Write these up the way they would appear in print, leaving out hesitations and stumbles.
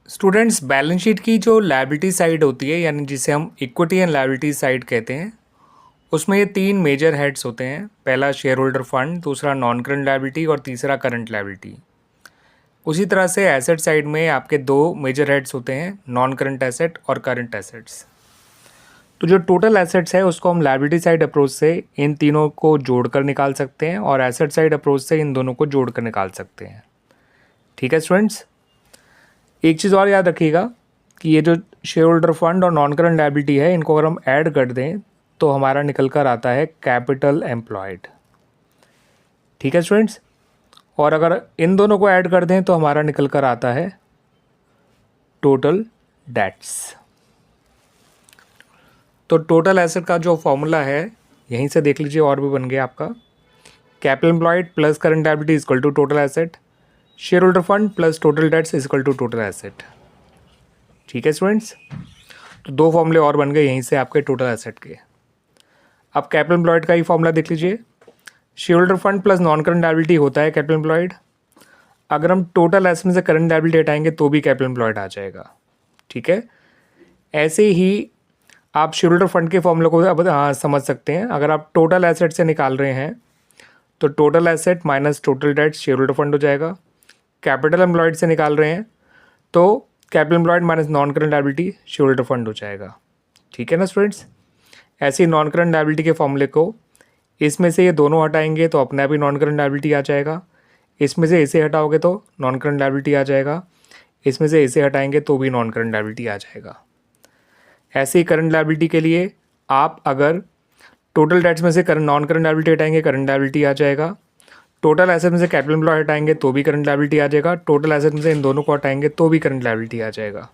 Students, balance sheet की जो liability side होती है, यानी जिसे हम इक्विटी एंड लायबिलिटी साइड कहते हैं, उसमें ये तीन मेजर हेड्स होते हैं। पहला शेयर होल्डर फंड, दूसरा नॉन करंट लायबिलिटी और तीसरा करंट लायबिलिटी। उसी तरह से एसेट साइड में आपके दो मेजर हेड्स होते हैं, नॉन करंट एसेट और करंट एसेट्स। तो जो टोटल एसेट्स है उसको हम लायबिलिटी साइड अप्रोच से इन तीनों को जोड़कर निकाल सकते हैं और एसेट साइड अप्रोच से इन दोनों को जोड़कर निकाल सकते हैं। ठीक है स्टूडेंट्स, एक चीज़ और याद रखिएगा कि ये जो शेयर होल्डर फंड और नॉन करंट लायबिलिटी है, इनको अगर हम ऐड कर दें तो हमारा निकल कर आता है कैपिटल एम्प्लॉयड। ठीक है स्टूडेंट्स, और अगर इन दोनों को ऐड कर दें तो हमारा निकल कर आता है टोटल डेट्स। तो टोटल एसेट का जो फॉर्मूला है यहीं से देख लीजिए, और भी बन गया आपका capital employed plus current liability is equal to total asset, share holder fund plus total debts is equal to total asset. ठीक है स्टूडेंट्स, तो दो फॉर्मूले और बन गए यहीं से आपके टोटल एसेट के। अब कैपिटल एम्प्लॉयड का ही फॉर्मूला देख लीजिए, share holder fund plus non current liability होता है कैपिटल एम्प्लॉयड। अगर हम टोटल एसेट में से करंट लायबिलिटी हटाएंगे तो भी कैपिटल एम्प्लॉयड आ जाएगा। ठीक है, ऐसे ही आप शेयर होल्डर फंड के फॉर्मूले को अब समझ सकते हैं। अगर आप टोटल एसेट से निकाल रहे हैं तो total asset minus total date share holder fund हो जाएगा। कैपिटल एम्प्लॉयड से निकाल रहे हैं तो capital employed minus non current liability share holder fund हो जाएगा। ठीक है ना स्टूडेंट्स, ऐसे ही नॉन करंट लायबिलिटी के फॉर्मूले को इसमें से ये दोनों हटाएंगे तो अपने आप ही नॉन करंट लायबिलिटी आ जाएगा। इसमें से इसे हटाओगे तो नॉन करंट लायबिलिटी आ जाएगा। इसमें से इसे हटाएंगे तो भी नॉन करंट लायबिलिटी आ जाएगा। ऐसे ही करंट लायबिलिटी के लिए आप अगर टोटल डेट्स में से नॉन करंट लायबिलिटी हटाएंगे करंट लायबिलिटी आ जाएगा। टोटल एसेट में से कैपिटल एम्प्लॉय हटाएंगे तो भी करंट लायबिलिटी आ जाएगा। टोटल एसेट में से इन दोनों को हटाएंगे तो भी करंट लायबिलिटी आ जाएगा।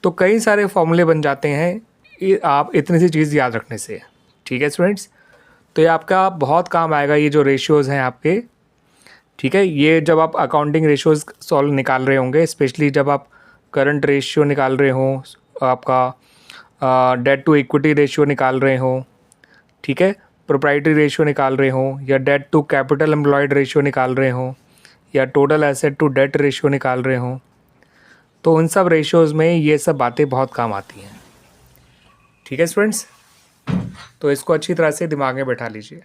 तो कई सारे फॉर्मूले बन जाते हैं आप इतनी सी चीज़ याद रखने से। ठीक है स्टूडेंट्स, तो ये आपका बहुत काम आएगा, ये जो रेशियोज़ हैं आपके। ठीक है, ये जब आप अकाउंटिंग रेशियोज़ सॉल्व निकाल रहे होंगे, स्पेशली जब आप करंट रेशियो निकाल रहे हों, आपका डेट टू इक्विटी रेशियो निकाल रहे हों, ठीक है, प्रोप्राइटरी रेशियो निकाल रहे हों, या debt to capital employed ratio निकाल रहे हों, या total asset to debt ratio निकाल रहे हों, तो उन सब रेशियोज़ में ये सब बातें बहुत काम आती हैं। ठीक है स्टूडेंट्स, तो इसको अच्छी तरह से दिमाग में बैठा लीजिए।